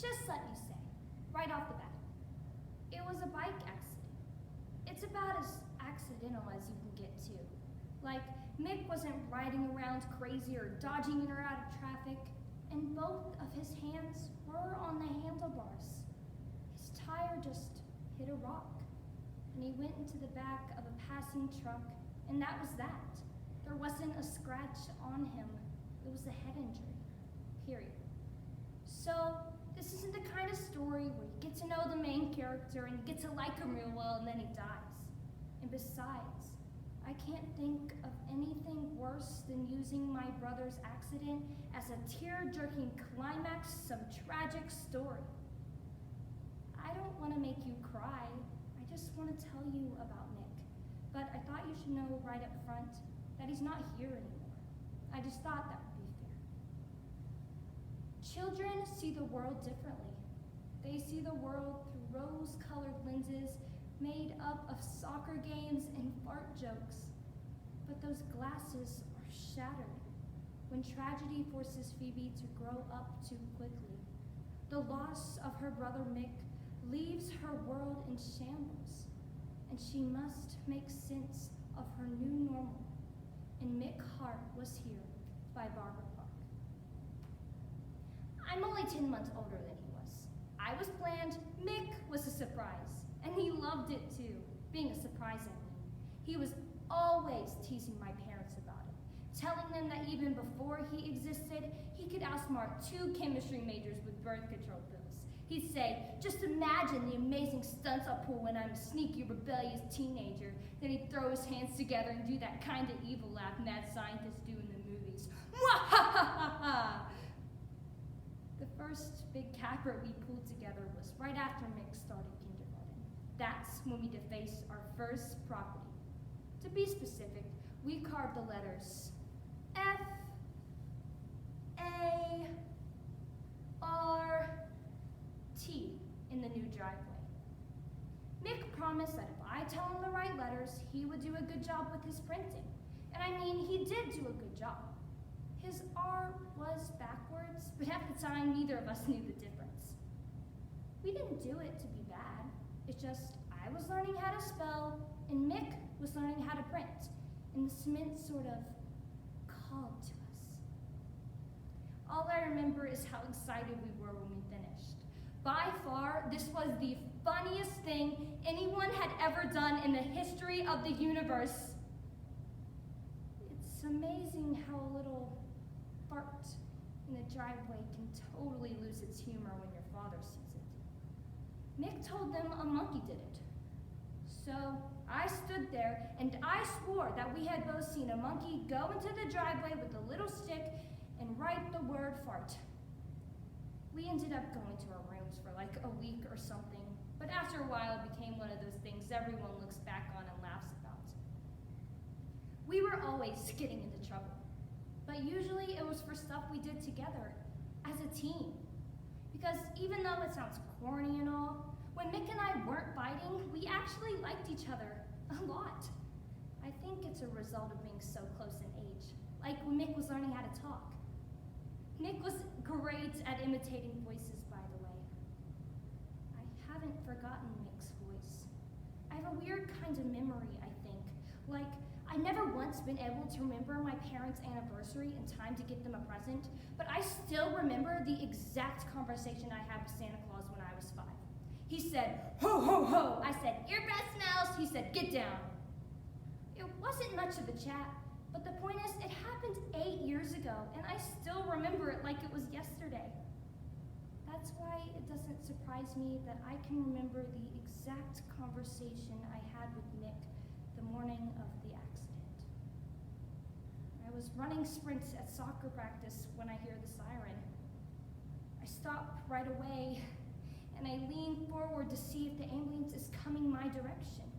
Just let me say, right off the bat, it was a bike accident. It's about as accidental as you can get to. Like, Mick wasn't riding around crazy or dodging in or out of traffic, and both of his hands were on the handlebars. His tire just hit a rock, and he went into the back of a passing truck, and that was that. There wasn't a scratch on him. It was a head injury, period. So, this isn't the kind of story where you get to know the main character and you get to like him real well and then he dies. And besides, I can't think of anything worse than using my brother's accident as a tear-jerking climax to some tragic story. I don't want to make you cry. I just want to tell you about Nick. But I thought you should know right up front that he's not here anymore. I just thought that would be fair. Children see the world differently. They see the world through rose-colored lenses made up of soccer games and fart jokes. But those glasses are shattered when tragedy forces Phoebe to grow up too quickly. The loss of her brother Mick leaves her world in shambles, and she must make sense of her new normal. And Mick Hart was here by Barbara Park. I'm only 10 months older than he was. I was planned, Mick was a surprise, and he loved it too, being a surprise I mean. He was always teasing my parents about it, telling them that even before he existed, he could outsmart 2 chemistry majors with birth control pills. He'd say, just imagine the amazing stunts I'll pull when I'm a sneaky, rebellious teenager. Then he'd throw his hands together and do that kind of evil laugh mad scientists do in the movies. Mwahahaha! The first big capper we pulled together was right after Mick started kindergarten. That's when we defaced our first property. To be specific, we carved the letters F, A, R, T in the new driveway. Mick promised that if I tell him the right letters, he would do a good job with his printing. And I mean, he did do a good job. His R was backwards, but at the time, neither of us knew the difference. We didn't do it to be bad. It's just I was learning how to spell, and Mick was learning how to print, and the cement sort of called to us. All I remember is how excited we were when we finished. By far, this was the funniest thing anyone had ever done in the history of the universe. It's amazing how a little fart in a driveway can totally lose its humor when your father sees it. Mick told them a monkey did it. So I stood there and I swore that we had both seen a monkey go into the driveway with a little stick and write the word fart. We ended up going to our rooms for like a week or something, but after a while it became one of those things everyone looks back on and laughs about. We were always getting into trouble, but usually it was for stuff we did together as a team. Because even though it sounds corny and all, when Mick and I weren't fighting, we actually liked each other a lot. I think it's a result of being so close in age, like when Mick was learning how to talk. Mick was great at imitating voices, by the way. I haven't forgotten Mick's voice. I have a weird kind of memory, I think. Like, I never once been able to remember my parents' anniversary in time to get them a present, but I still remember the exact conversation I had with Santa Claus when I was 5. He said, ho, ho, ho. I said, your breath smells. He said, get down. It wasn't much of a chat, but the point is, it happened 8 years ago, and I still remember it like it was yesterday. That's why it doesn't surprise me that I can remember the exact conversation I had with Nick the morning of the accident. I was running sprints at soccer practice when I hear the siren. I stop right away, and I lean forward to see if the ambulance is coming my direction.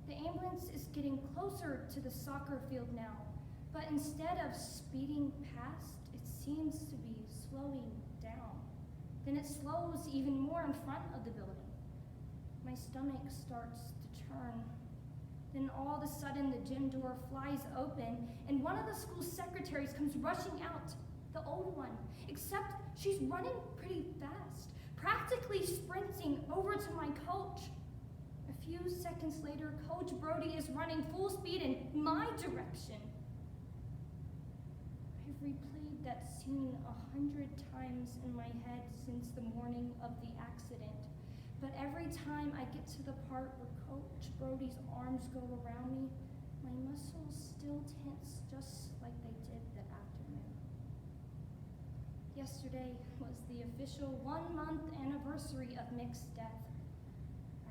The ambulance is getting closer to the soccer field now, but instead of speeding past, it seems to be slowing down. Then it slows even more in front of the building. My stomach starts to turn. Then all of a sudden, the gym door flies open, and one of the school secretaries comes rushing out. the old one, except she's running pretty fast, practically sprinting over to my coach. A few seconds later, Coach Brody is running full speed in my direction. I've replayed that scene 100 times in my head since the morning of the accident, but every time I get to the part where Coach Brody's arms go around me, my muscles still tense just like they did that afternoon. Yesterday was the official 1-month anniversary of Mick's death.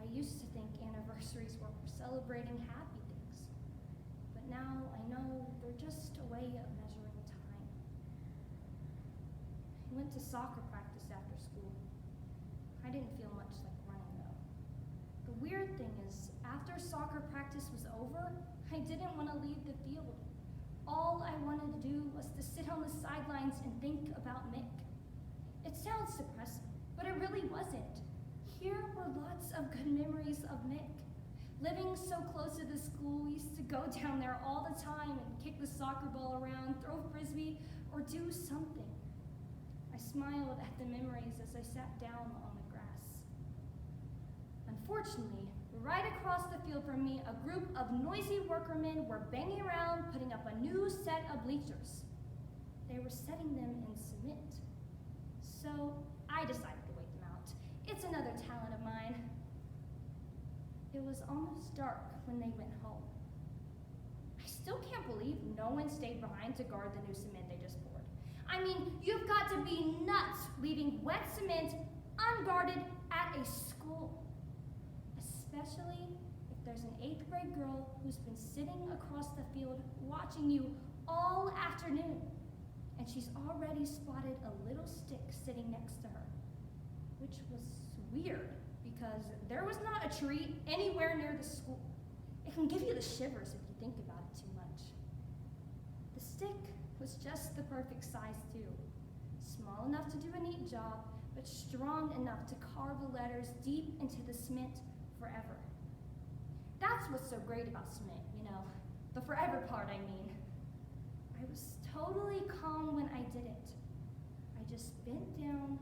I used to think anniversaries were for celebrating happy things, but now I know they're just a way of measuring time. I went to soccer practice after school. I didn't feel much like running though. The weird thing is, after soccer practice was over, I didn't want to leave the field. All I wanted to do was to sit on the sidelines and think about Mick. It sounds depressing, but it really wasn't. Here were lots of good memories of Mick. Living so close to the school, we used to go down there all the time and kick the soccer ball around, throw frisbee, or do something. I smiled at the memories as I sat down on the grass. Unfortunately, right across the field from me, a group of noisy workermen were banging around, putting up a new set of bleachers. They were setting them in cement. So I decided to wait them out. It's another talent of mine. It was almost dark when they went home. I still can't believe no one stayed behind to guard the new cement they just poured. I mean, you've got to be nuts leaving wet cement unguarded at a school. Especially if there's an 8th grade girl who's been sitting across the field watching you all afternoon, and she's already spotted a little stick sitting next to her, which was weird because there was not a tree anywhere near the school. It can give you the shivers if you think about it too much. The stick was just the perfect size too, small enough to do a neat job, but strong enough to carve the letters deep into the cement forever. That's what's so great about cement, you know, the forever part, I mean. I was totally calm when I did it. I just bent down,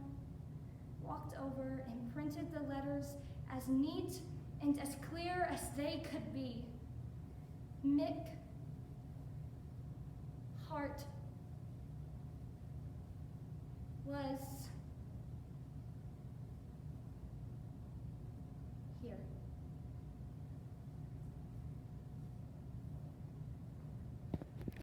walked over, and printed the letters as neat and as clear as they could be. Mick, heart, was